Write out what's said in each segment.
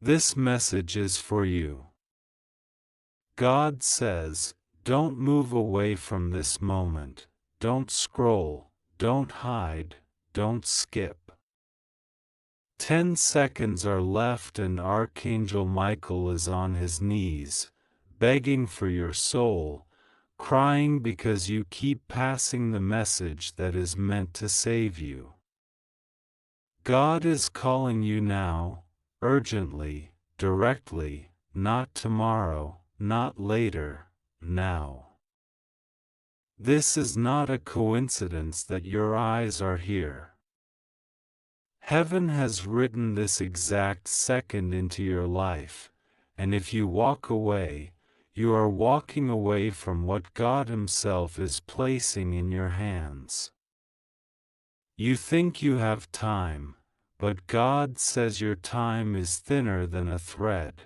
This message is for you. God says, don't move away from this moment, don't scroll, don't hide, don't skip. 10 seconds are left and Archangel Michael is on his knees, begging for your soul, crying because you keep passing the message that is meant to save you. God is calling you now, urgently, directly, not tomorrow, not later, now. This is not a coincidence that your eyes are here. Heaven has written this exact second into your life, and if you walk away, you are walking away from what God Himself is placing in your hands. You think you have time, but God says your time is thinner than a thread.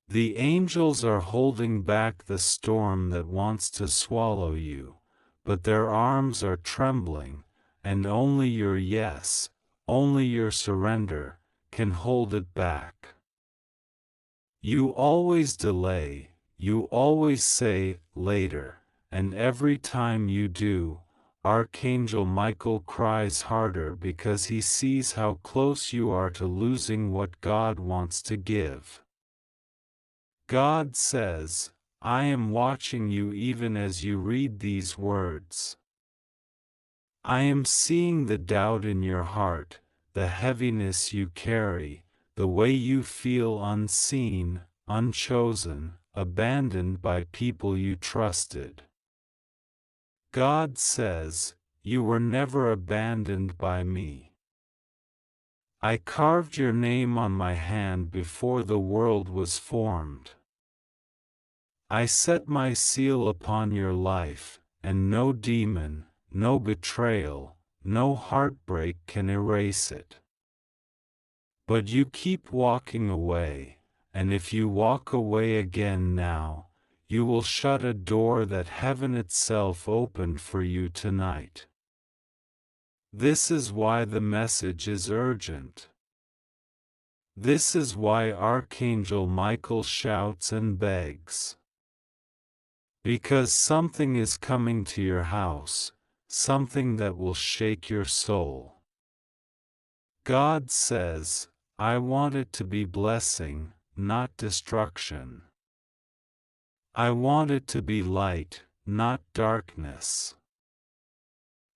The angels are holding back the storm that wants to swallow you, but their arms are trembling, and only your yes, only your surrender, can hold it back. You always delay, you always say, later, and every time you do, Archangel Michael cries harder because he sees how close you are to losing what God wants to give. God says, I am watching you even as you read these words. I am seeing the doubt in your heart, the heaviness you carry, the way you feel unseen, unchosen, abandoned by people you trusted. God says, you were never abandoned by me. I carved your name on my hand before the world was formed. I set my seal upon your life, and no demon, no betrayal, no heartbreak can erase it. But you keep walking away, and if you walk away again now, you will shut a door that heaven itself opened for you tonight. This is why the message is urgent. This is why Archangel Michael shouts and begs. Because something is coming to your house, something that will shake your soul. God says, I want it to be blessing, not destruction. I want it to be light, not darkness.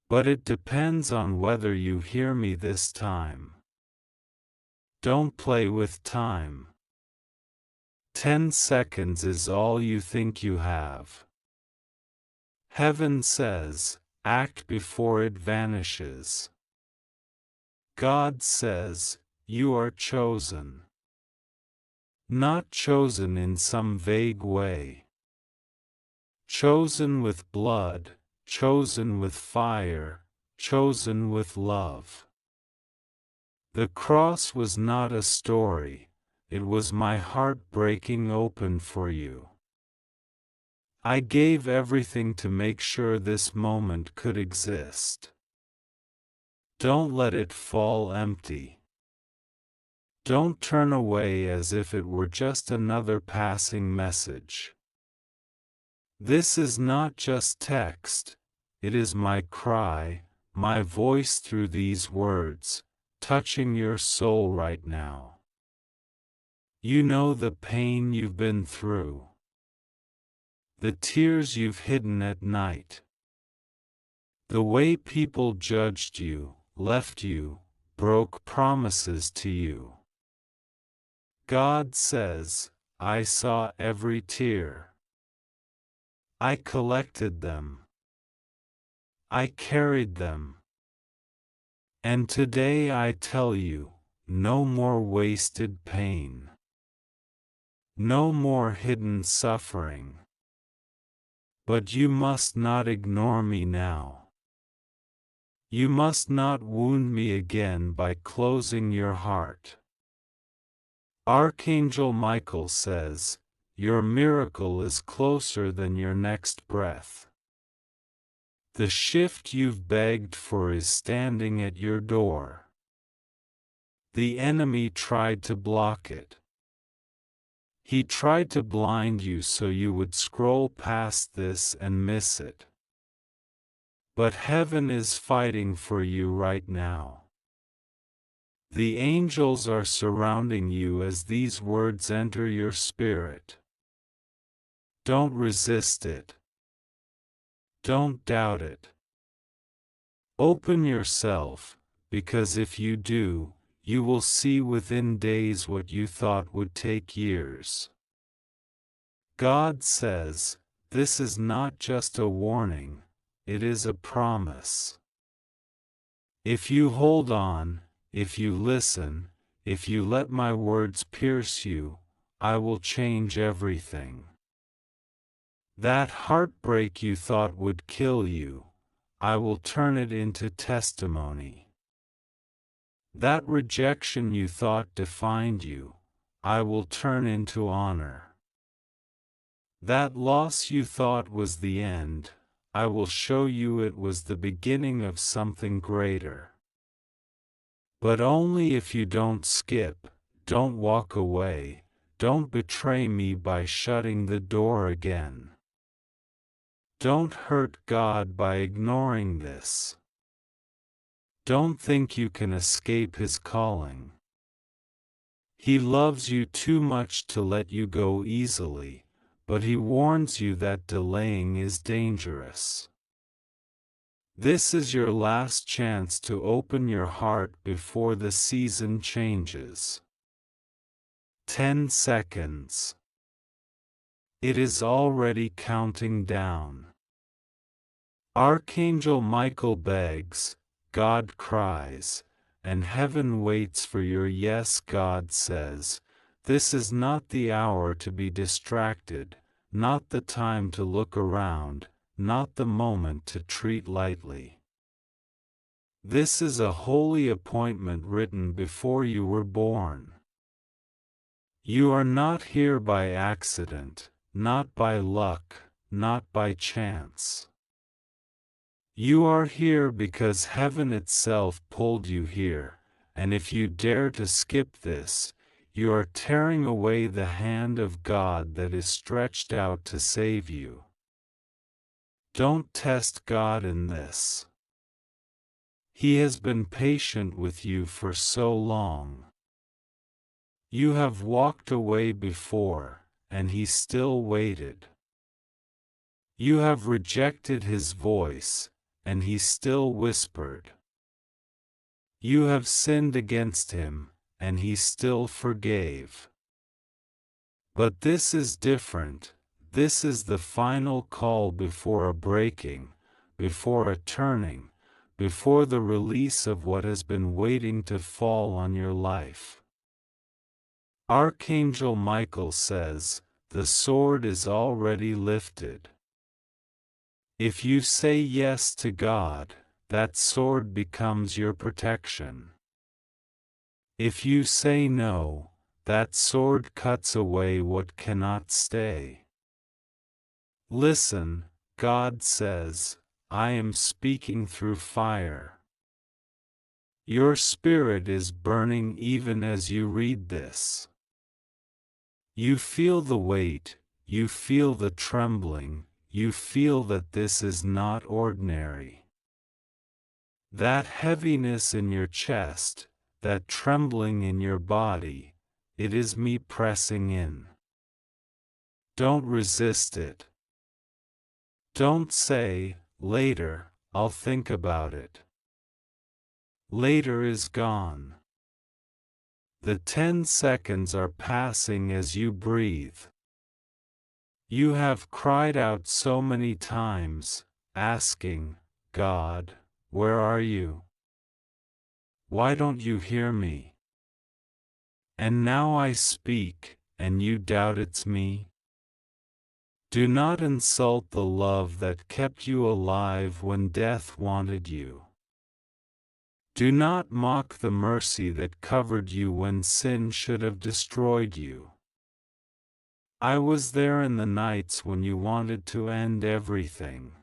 But it depends on whether you hear me this time. Don't play with time. 10 seconds is all you think you have. Heaven says, act before it vanishes. God says, you are chosen. Not chosen in some vague way. Chosen with blood, chosen with fire, chosen with love. The cross was not a story, it was my heart breaking open for you. I gave everything to make sure this moment could exist. Don't let it fall empty. Don't turn away as if it were just another passing message. This is not just text, it is my cry, my voice through these words, touching your soul right now. You know the pain you've been through. The tears you've hidden at night. The way people judged you, left you, broke promises to you. God says, I saw every tear. I collected them. I carried them. And today I tell you, no more wasted pain. No more hidden suffering. But you must not ignore me now. You must not wound me again by closing your heart. Archangel Michael says, your miracle is closer than your next breath. The shift you've begged for is standing at your door. The enemy tried to block it. He tried to blind you so you would scroll past this and miss it. But heaven is fighting for you right now. The angels are surrounding you as these words enter your spirit. Don't resist it. Don't doubt it. Open yourself, because if you do, you will see within days what you thought would take years. God says, this is not just a warning, it is a promise. If you hold on, if you listen, if you let my words pierce you, I will change everything. That heartbreak you thought would kill you, I will turn it into testimony. That rejection you thought defined you, I will turn into honor. That loss you thought was the end, I will show you it was the beginning of something greater. But only if you don't skip, don't walk away, don't betray me by shutting the door again. Don't hurt God by ignoring this. Don't think you can escape His calling. He loves you too much to let you go easily, but He warns you that delaying is dangerous. This is your last chance to open your heart before the season changes. 10 seconds. It is already counting down. Archangel Michael begs, God cries, and heaven waits for your yes. God says, this is not the hour to be distracted, not the time to look around, not the moment to treat lightly. This is a holy appointment written before you were born. You are not here by accident, not by luck, not by chance. You are here because heaven itself pulled you here, and if you dare to skip this, you are tearing away the hand of God that is stretched out to save you. Don't test God in this. He has been patient with you for so long. You have walked away before, and He still waited. You have rejected His voice, and He still whispered. You have sinned against Him, and He still forgave. But this is different. This is the final call before a breaking, before a turning, before the release of what has been waiting to fall on your life. Archangel Michael says, the sword is already lifted. If you say yes to God, that sword becomes your protection. If you say no, that sword cuts away what cannot stay. Listen, God says, I am speaking through fire. Your spirit is burning even as you read this. You feel the weight, you feel the trembling, you feel that this is not ordinary. That heaviness in your chest, that trembling in your body, it is me pressing in. Don't resist it. Don't say, later, I'll think about it. Later is gone. The 10 seconds are passing as you breathe. You have cried out so many times, asking, God, where are you? Why don't you hear me? And now I speak, and you doubt it's me? Do not insult the love that kept you alive when death wanted you. Do not mock the mercy that covered you when sin should have destroyed you. I was there in the nights when you wanted to end everything.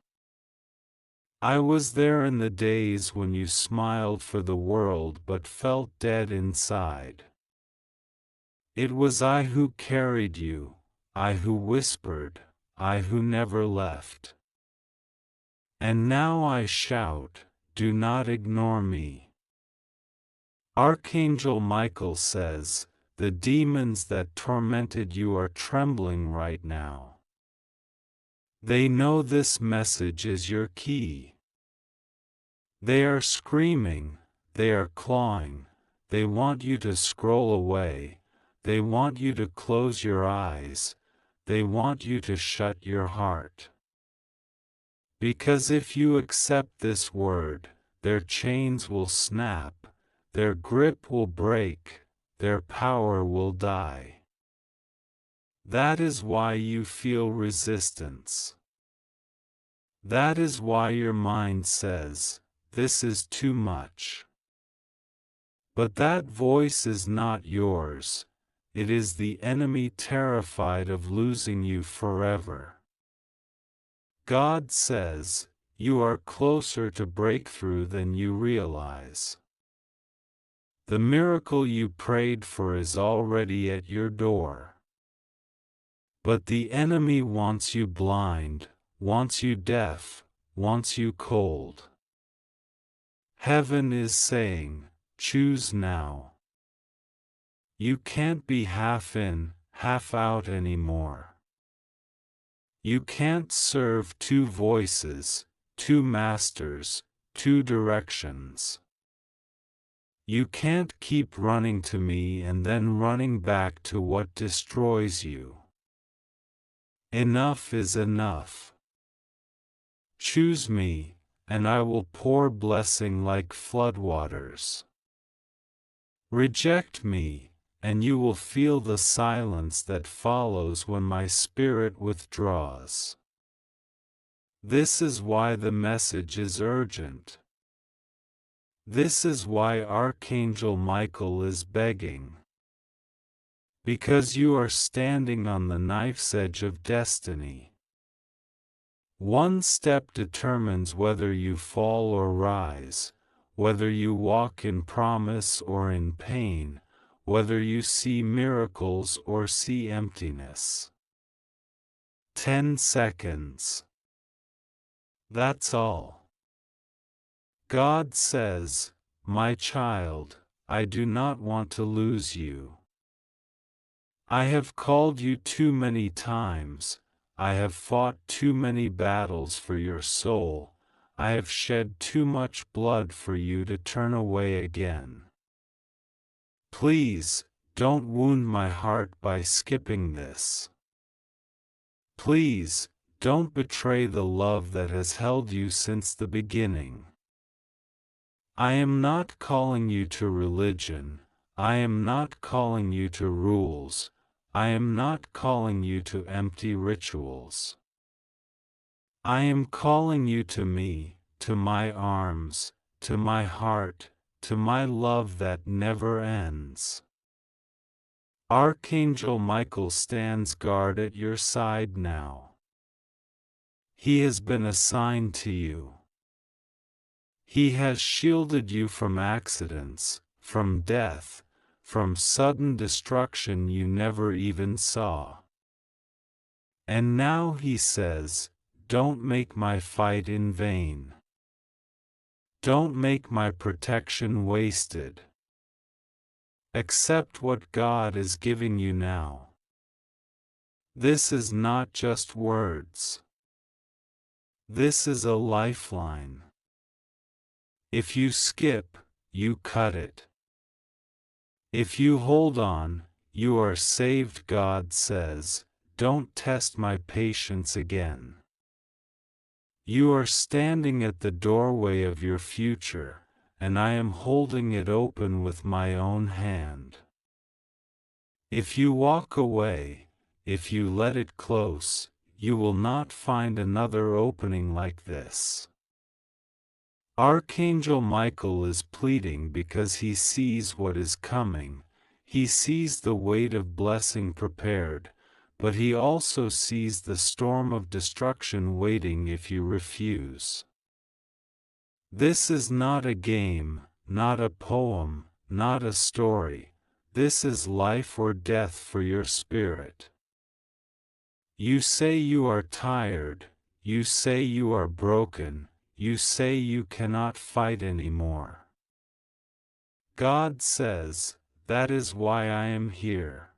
I was there in the days when you smiled for the world but felt dead inside. It was I who carried you, I who whispered, I who never left. And now I shout, do not ignore me. Archangel Michael says, the demons that tormented you are trembling right now. They know this message is your key. They are screaming, they are clawing, they want you to scroll away, they want you to close your eyes, they want you to shut your heart. Because if you accept this word, their chains will snap, their grip will break, their power will die. That is why you feel resistance. That is why your mind says, this is too much. But that voice is not yours, it is the enemy terrified of losing you forever. God says, you are closer to breakthrough than you realize. The miracle you prayed for is already at your door. But the enemy wants you blind, wants you deaf, wants you cold. Heaven is saying, choose now. You can't be half in, half out anymore. You can't serve two voices, two masters, two directions. You can't keep running to me and then running back to what destroys you. Enough is enough. Choose me, and I will pour blessing like floodwaters. Reject me, and you will feel the silence that follows when my spirit withdraws. This is why the message is urgent. This is why Archangel Michael is begging. Because you are standing on the knife's edge of destiny. One step determines whether you fall or rise, whether you walk in promise or in pain, whether you see miracles or see emptiness. 10 seconds. That's all. God says, my child, I do not want to lose you. I have called you too many times, I have fought too many battles for your soul, I have shed too much blood for you to turn away again. Please, don't wound my heart by skipping this. Please, don't betray the love that has held you since the beginning. I am not calling you to religion, I am not calling you to rules, I am not calling you to empty rituals. I am calling you to me, to my arms, to my heart, to my love that never ends. Archangel Michael stands guard at your side now. He has been assigned to you. He has shielded you from accidents, from death, from sudden destruction you never even saw. And now he says, don't make my fight in vain. Don't make my protection wasted. Accept what God is giving you now. This is not just words. This is a lifeline. If you skip, you cut it. If you hold on, you are saved. God says, don't test my patience again. You are standing at the doorway of your future, and I am holding it open with my own hand. If you walk away, if you let it close, you will not find another opening like this. Archangel Michael is pleading because he sees what is coming, he sees the weight of blessing prepared, but he also sees the storm of destruction waiting if you refuse. This is not a game, not a poem, not a story. This is life or death for your spirit. You say you are tired, you say you are broken, you say you cannot fight anymore. God says, that is why I am here.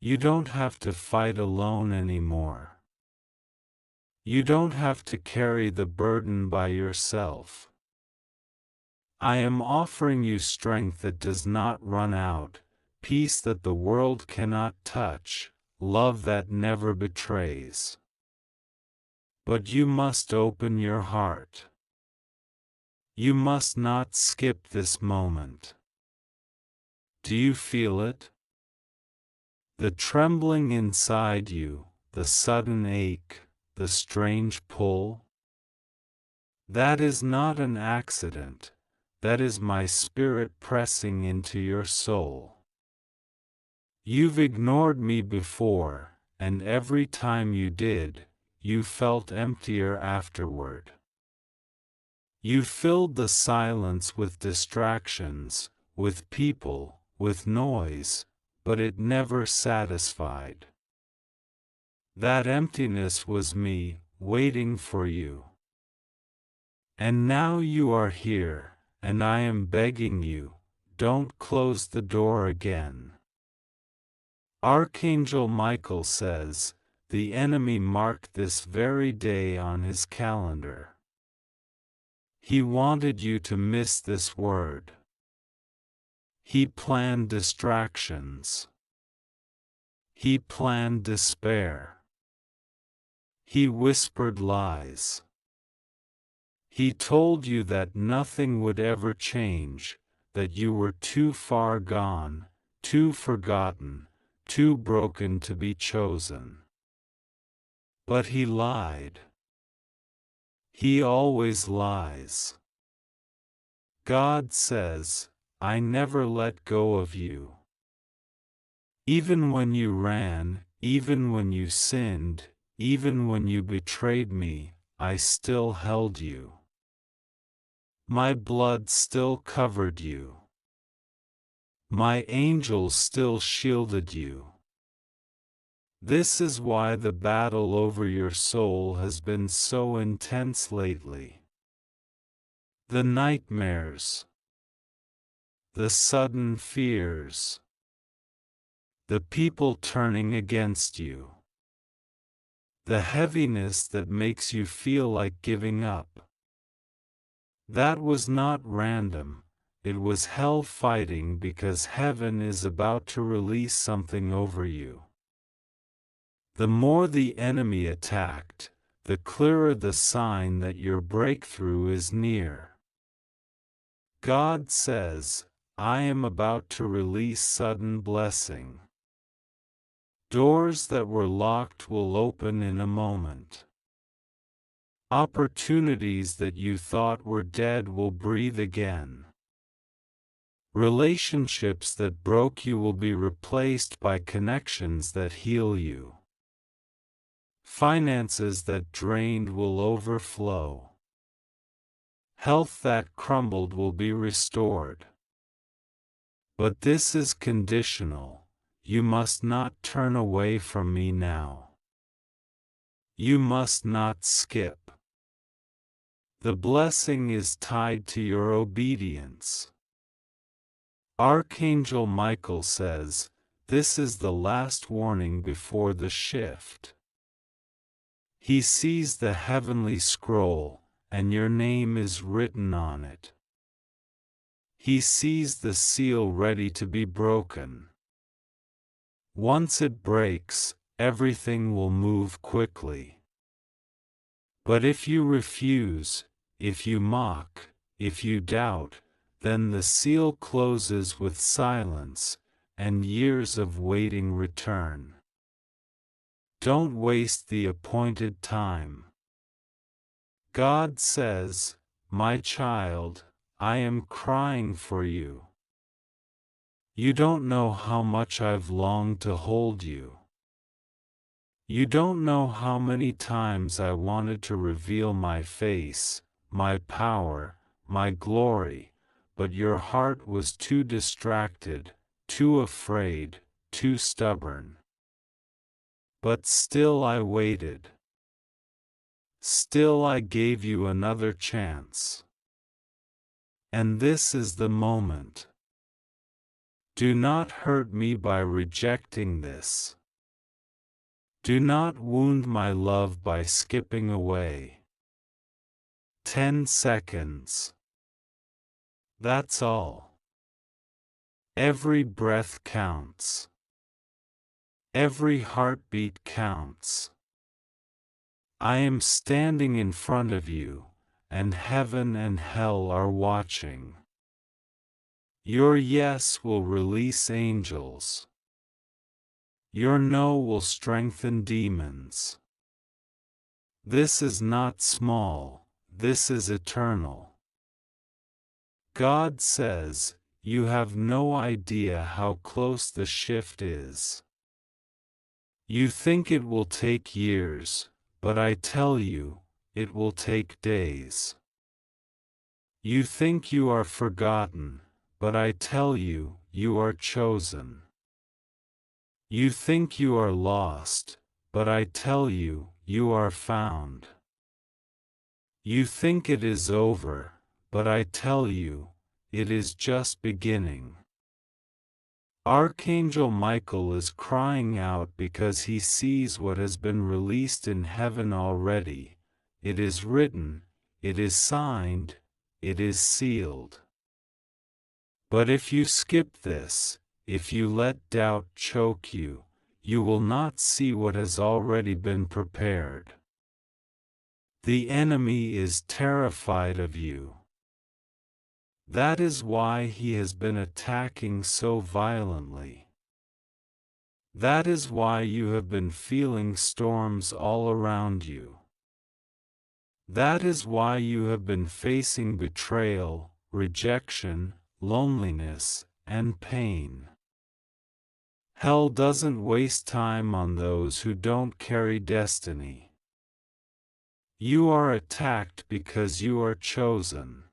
You don't have to fight alone anymore. You don't have to carry the burden by yourself. I am offering you strength that does not run out, peace that the world cannot touch, love that never betrays. But you must open your heart. You must not skip this moment. Do you feel it? The trembling inside you, the sudden ache, the strange pull? That is not an accident, that is my spirit pressing into your soul. You've ignored me before, and every time you did, you felt emptier afterward. You filled the silence with distractions, with people, with noise, but it never satisfied. That emptiness was me, waiting for you. And now you are here, and I am begging you, don't close the door again. Archangel Michael says, the enemy marked this very day on his calendar. He wanted you to miss this word. He planned distractions. He planned despair. He whispered lies. He told you that nothing would ever change, that you were too far gone, too forgotten, too broken to be chosen. But he lied. He always lies. God says, I never let go of you. Even when you ran, even when you sinned, even when you betrayed me, I still held you. My blood still covered you. My angels still shielded you. This is why the battle over your soul has been so intense lately. The nightmares, the sudden fears, the people turning against you, the heaviness that makes you feel like giving up. That was not random, it was hell fighting because heaven is about to release something over you. The more the enemy attacked, the clearer the sign that your breakthrough is near. God says, I am about to release sudden blessing. Doors that were locked will open in a moment. Opportunities that you thought were dead will breathe again. Relationships that broke you will be replaced by connections that heal you. Finances that drained will overflow. Health that crumbled will be restored. But this is conditional. You must not turn away from me now. You must not skip. The blessing is tied to your obedience. Archangel Michael says, this is the last warning before the shift. He sees the heavenly scroll, and your name is written on it. He sees the seal ready to be broken. Once it breaks, everything will move quickly. But if you refuse, if you mock, if you doubt, then the seal closes with silence, and years of waiting return. Don't waste the appointed time. God says, my child, I am crying for you. You don't know how much I've longed to hold you. You don't know how many times I wanted to reveal my face, my power, my glory, but your heart was too distracted, too afraid, too stubborn. But still I waited. Still I gave you another chance. And this is the moment. Do not hurt me by rejecting this. Do not wound my love by skipping away. 10 seconds. That's all. Every breath counts. Every heartbeat counts. I am standing in front of you, and heaven and hell are watching. Your yes will release angels. Your no will strengthen demons. This is not small, this is eternal. God says, you have no idea how close the shift is. You think it will take years, but I tell you, it will take days. You think you are forgotten, but I tell you, you are chosen. You think you are lost, but I tell you, you are found. You think it is over, but I tell you, it is just beginning. Archangel Michael is crying out because he sees what has been released in heaven already. It is written, it is signed, it is sealed. But if you skip this, if you let doubt choke you, you will not see what has already been prepared. The enemy is terrified of you. That is why he has been attacking so violently. That is why you have been feeling storms all around you. That is why you have been facing betrayal, rejection, loneliness, and pain. Hell doesn't waste time on those who don't carry destiny. You are attacked because you are chosen.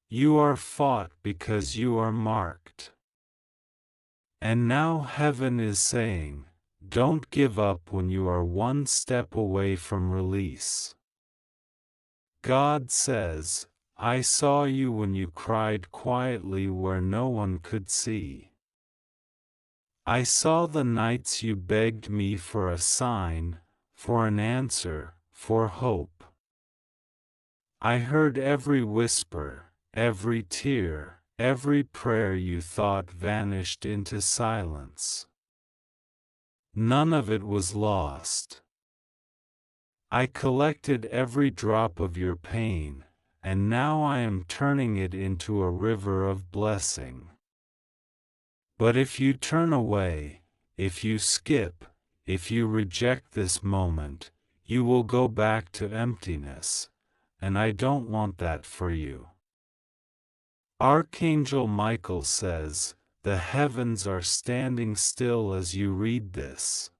You are fought because you are marked. And now heaven is saying, don't give up when you are one step away from release. God says, I saw you when you cried quietly where no one could see. I saw the nights you begged me for a sign, for an answer, for hope. I heard every whisper, every tear, every prayer you thought vanished into silence. None of it was lost. I collected every drop of your pain, and now I am turning it into a river of blessing. But if you turn away, if you skip, if you reject this moment, you will go back to emptiness, and I don't want that for you. Archangel Michael says, the heavens are standing still as you read this.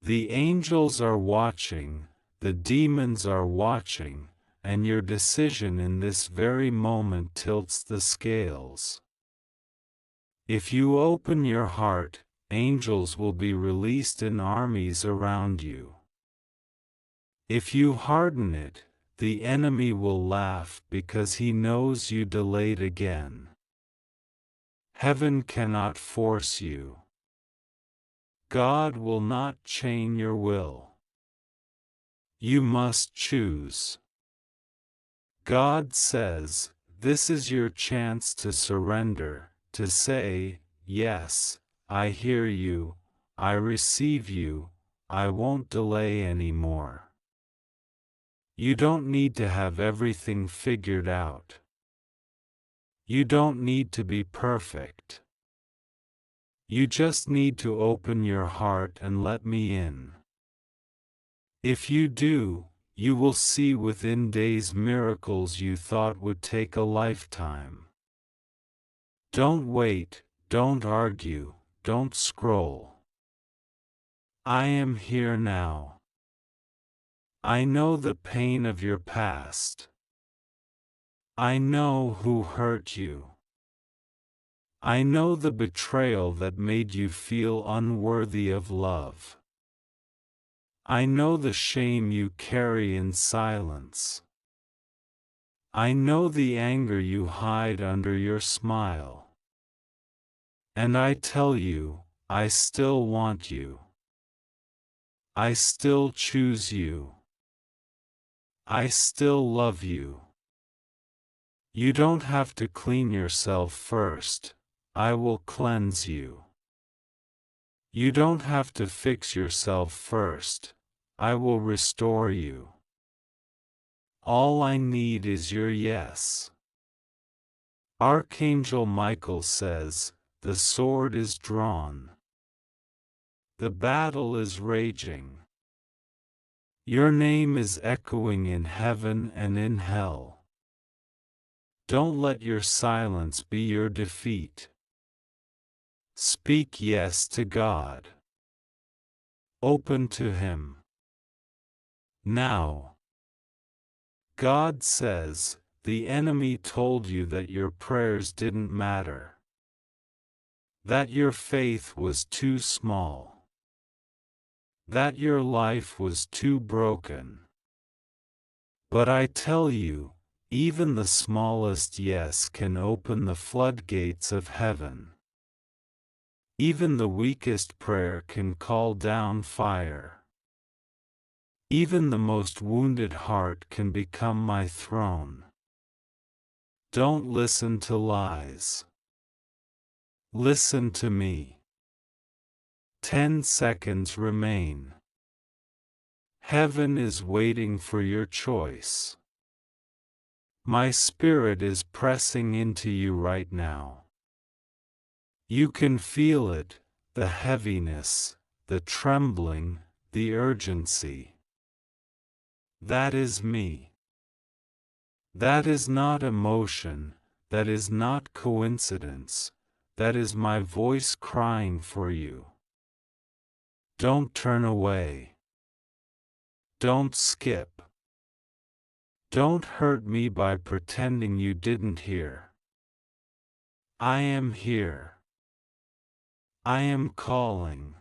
The angels are watching, the demons are watching, and your decision in this very moment tilts the scales. If you open your heart, angels will be released in armies around you. If you harden it, the enemy will laugh because he knows you delayed again. Heaven cannot force you. God will not chain your will. You must choose. God says, this is your chance to surrender, to say, yes, I hear you, I receive you, I won't delay anymore. You don't need to have everything figured out. You don't need to be perfect. You just need to open your heart and let me in. If you do, you will see within days miracles you thought would take a lifetime. Don't wait, don't argue, don't scroll. I am here now. I know the pain of your past. I know who hurt you. I know the betrayal that made you feel unworthy of love. I know the shame you carry in silence. I know the anger you hide under your smile. And I tell you, I still want you. I still choose you. I still love you. You don't have to clean yourself first. I will cleanse you. You don't have to fix yourself first. I will restore you. All I need is your yes. Archangel Michael says, the sword is drawn. The battle is raging. Your name is echoing in heaven and in hell. Don't let your silence be your defeat. Speak yes to God. Open to Him. Now. God says, the enemy told you that your prayers didn't matter. That your faith was too small. That your life was too broken. But I tell you, even the smallest yes can open the floodgates of heaven. Even the weakest prayer can call down fire. Even the most wounded heart can become my throne. Don't listen to lies. Listen to me. 10 seconds remain. Heaven is waiting for your choice. My spirit is pressing into you right now. You can feel it, the heaviness, the trembling, the urgency. That is me. That is not emotion, that is not coincidence, that is my voice crying for you. Don't turn away. Don't skip. Don't hurt me by pretending you didn't hear. I am here. I am calling.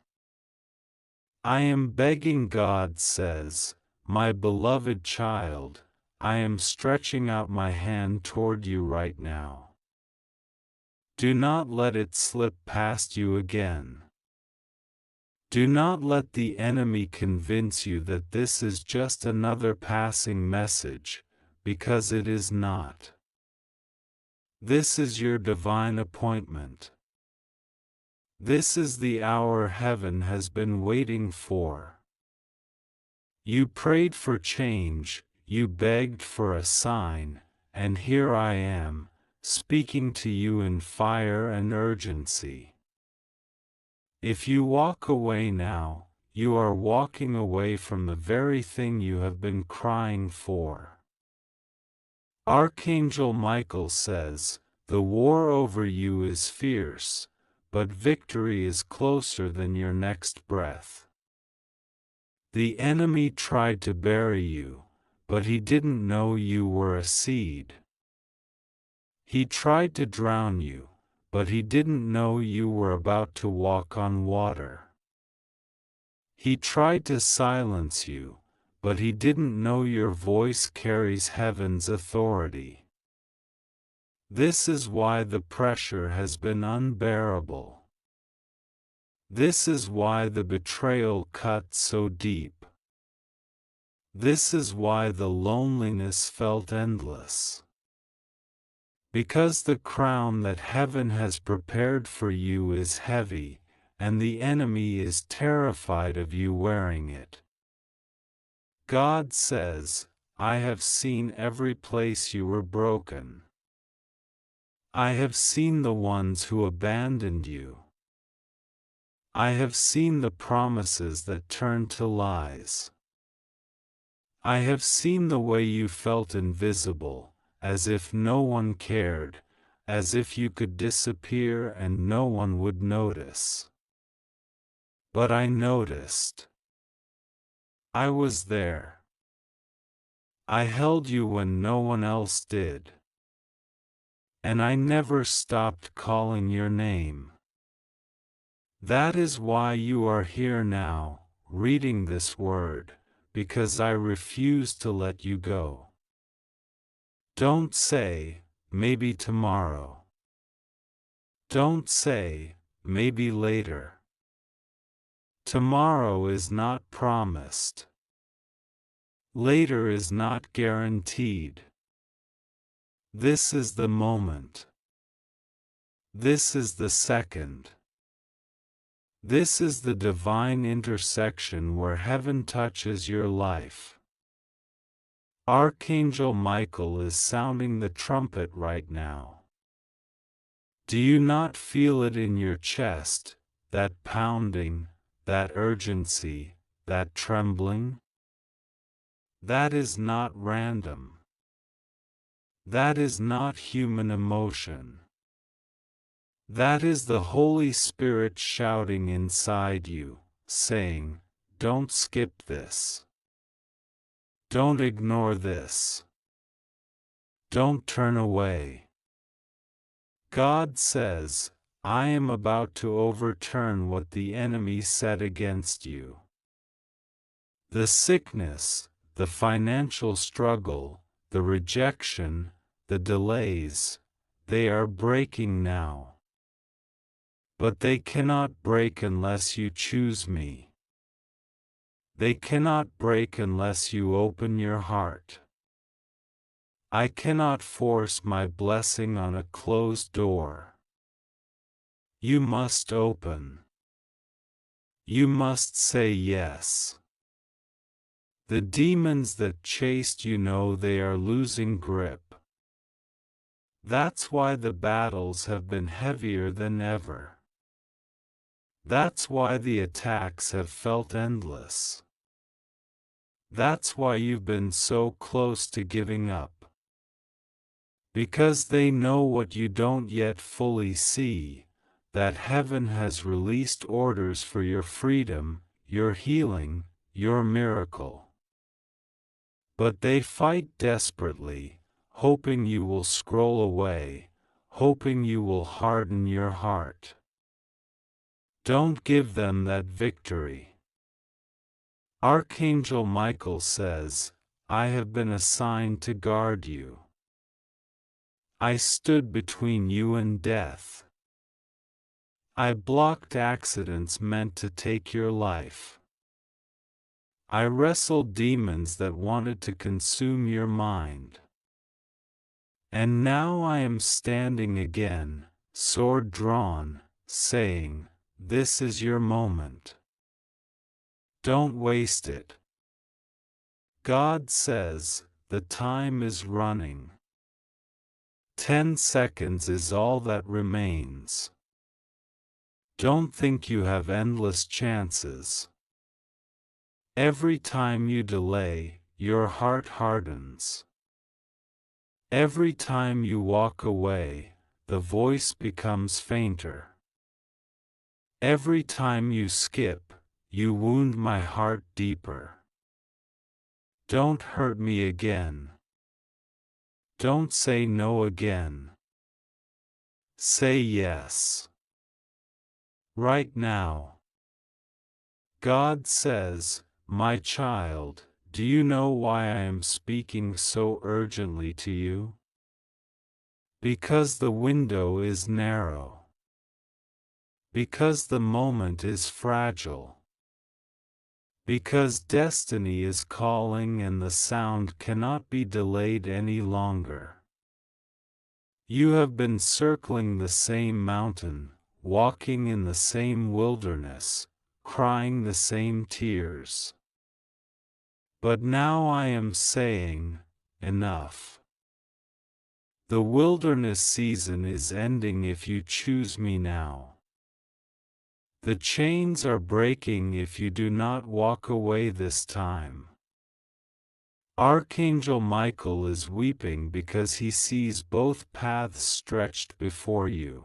I am begging. God says, my beloved child, I am stretching out my hand toward you right now. Do not let it slip past you again. Do not let the enemy convince you that this is just another passing message, because it is not. This is your divine appointment. This is the hour heaven has been waiting for. You prayed for change, you begged for a sign, and here I am, speaking to you in fire and urgency. If you walk away now, you are walking away from the very thing you have been crying for. Archangel Michael says, the war over you is fierce, but victory is closer than your next breath. The enemy tried to bury you, but he didn't know you were a seed. He tried to drown you, but he didn't know you were about to walk on water. He tried to silence you, but he didn't know your voice carries heaven's authority. This is why the pressure has been unbearable. This is why the betrayal cut so deep. This is why the loneliness felt endless. Because the crown that heaven has prepared for you is heavy, and the enemy is terrified of you wearing it. God says, I have seen every place you were broken. I have seen the ones who abandoned you. I have seen the promises that turned to lies. I have seen the way you felt invisible, as if no one cared, as if you could disappear and no one would notice. But I noticed. I was there. I held you when no one else did. And I never stopped calling your name. That is why you are here now, reading this word, because I refuse to let you go. Don't say, maybe tomorrow. Don't say, maybe later. Tomorrow is not promised. Later is not guaranteed. This is the moment. This is the second. This is the divine intersection where heaven touches your life. Archangel Michael is sounding the trumpet right now. Do you not feel it in your chest, that pounding, that urgency, that trembling? That is not random. That is not human emotion. That is the Holy Spirit shouting inside you, saying, don't skip this. Don't ignore this. Don't turn away. God says, I am about to overturn what the enemy set against you. The sickness, the financial struggle, the rejection, the delays, they are breaking now. But they cannot break unless you choose me. They cannot break unless you open your heart. I cannot force my blessing on a closed door. You must open. You must say yes. The demons that chased you know they are losing grip. That's why the battles have been heavier than ever. That's why the attacks have felt endless. That's why you've been so close to giving up. Because they know what you don't yet fully see, that heaven has released orders for your freedom, your healing, your miracle. But they fight desperately, hoping you will scroll away, hoping you will harden your heart. Don't give them that victory. Archangel Michael says, I have been assigned to guard you. I stood between you and death. I blocked accidents meant to take your life. I wrestled demons that wanted to consume your mind. And now I am standing again, sword drawn, saying, this is your moment. Don't waste it. God says, the time is running. 10 seconds is all that remains. Don't think you have endless chances. Every time you delay, your heart hardens. Every time you walk away, the voice becomes fainter. Every time you skip, you wound my heart deeper. Don't hurt me again. Don't say no again. Say yes. Right now. God says, my child, do you know why I am speaking so urgently to you? Because the window is narrow. Because the moment is fragile. Because destiny is calling and the sound cannot be delayed any longer. You have been circling the same mountain, walking in the same wilderness, crying the same tears. But now I am saying, enough. The wilderness season is ending if you choose me now. The chains are breaking if you do not walk away this time. Archangel Michael is weeping because he sees both paths stretched before you.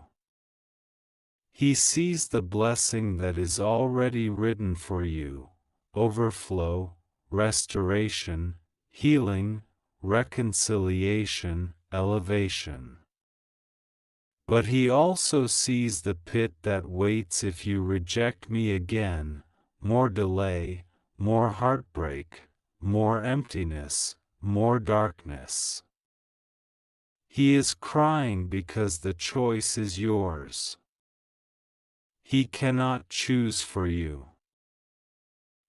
He sees the blessing that is already written for you, overflow, restoration, healing, reconciliation, elevation. But he also sees the pit that waits if you reject me again, more delay, more heartbreak, more emptiness, more darkness. He is crying because the choice is yours. He cannot choose for you.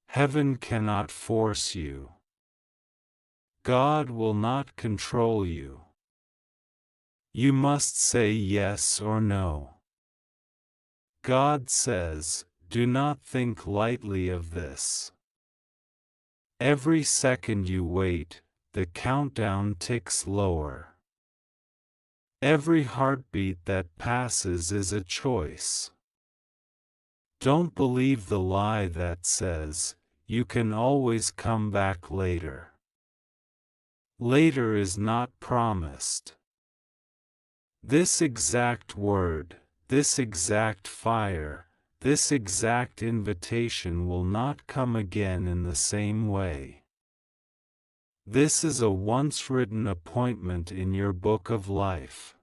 Heaven cannot force you. God will not control you. You must say yes or no. God says, do not think lightly of this. Every second you wait, the countdown ticks lower. Every heartbeat that passes is a choice. Don't believe the lie that says, you can always come back later. Later is not promised. This exact word, this exact fire, this exact invitation will not come again in the same way. This is a once-written appointment in your book of life.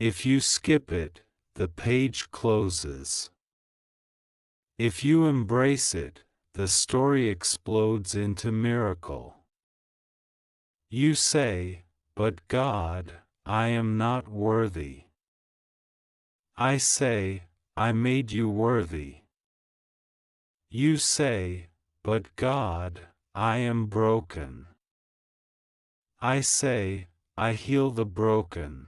If you skip it, the page closes. If you embrace it, the story explodes into miracle. You say, but God, I am not worthy. I say, I made you worthy. You say, but God, I am broken. I say, I heal the broken.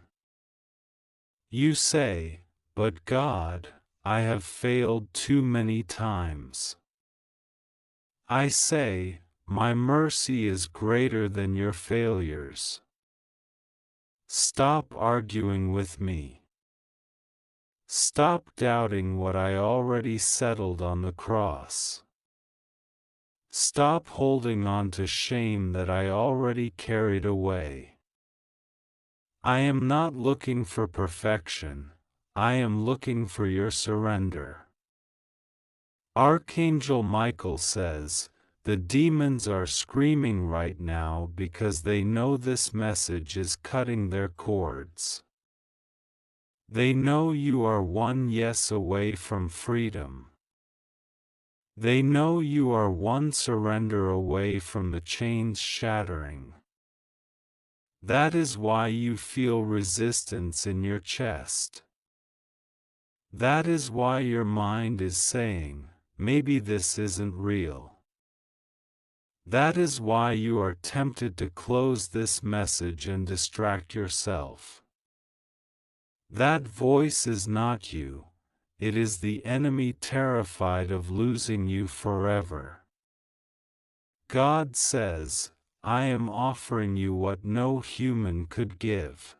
You say, but God, I have failed too many times. I say, my mercy is greater than your failures. Stop arguing with me. Stop doubting what I already settled on the cross. Stop holding on to shame that I already carried away. I am not looking for perfection, I am looking for your surrender. Archangel Michael says, the demons are screaming right now because they know this message is cutting their cords. They know you are one yes away from freedom. They know you are one surrender away from the chains shattering. That is why you feel resistance in your chest. That is why your mind is saying, maybe this isn't real. That is why you are tempted to close this message and distract yourself. That voice is not you, it is the enemy terrified of losing you forever. God says, I am offering you what no human could give.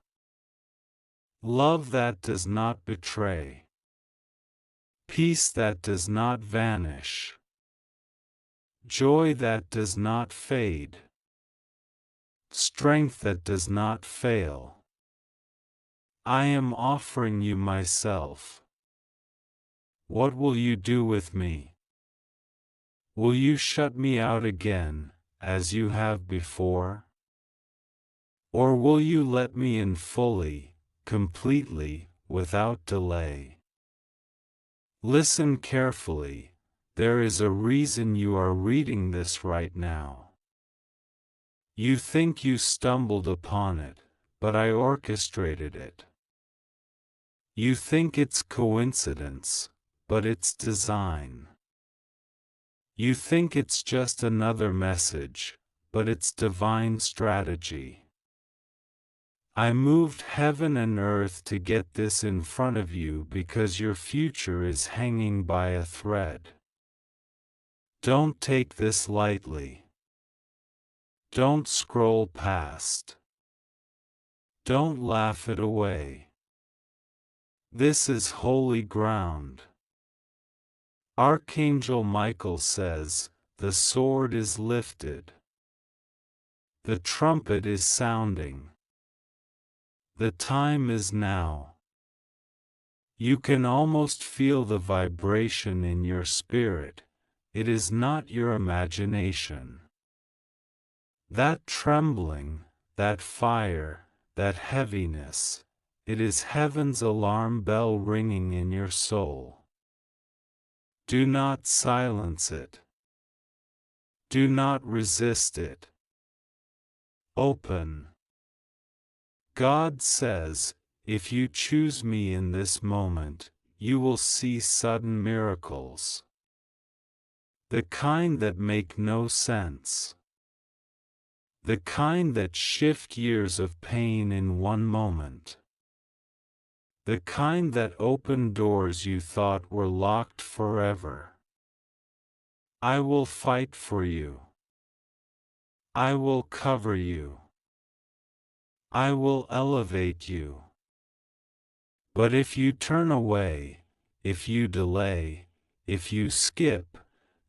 Love that does not betray. Peace that does not vanish. Joy that does not fade. Strength that does not fail. I am offering you myself. What will you do with me? Will you shut me out again, as you have before? Or will you let me in fully, completely, without delay? Listen carefully, there is a reason you are reading this right now. You think you stumbled upon it, but I orchestrated it. You think it's coincidence, but it's design. You think it's just another message, but it's divine strategy. I moved heaven and earth to get this in front of you because your future is hanging by a thread. Don't take this lightly. Don't scroll past. Don't laugh it away. This is holy ground. Archangel Michael says, the sword is lifted. The trumpet is sounding. The time is now. You can almost feel the vibration in your spirit. It is not your imagination. That trembling, that fire, that heaviness, it is heaven's alarm bell ringing in your soul. Do not silence it. Do not resist it. Open. God says, if you choose me in this moment, you will see sudden miracles. The kind that make no sense. The kind that shift years of pain in one moment. The kind that open doors you thought were locked forever. I will fight for you. I will cover you. I will elevate you. But if you turn away, if you delay, if you skip,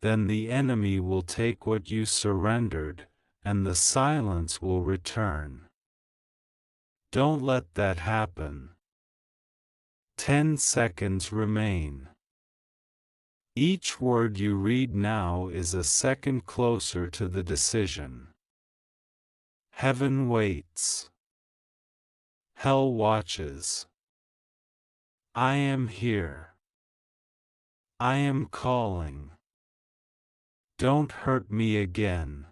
then the enemy will take what you surrendered, and the silence will return. Don't let that happen. 10 seconds remain. Each word you read now is a second closer to the decision. Heaven waits. Hell watches. I am here. I am calling. Don't hurt me again.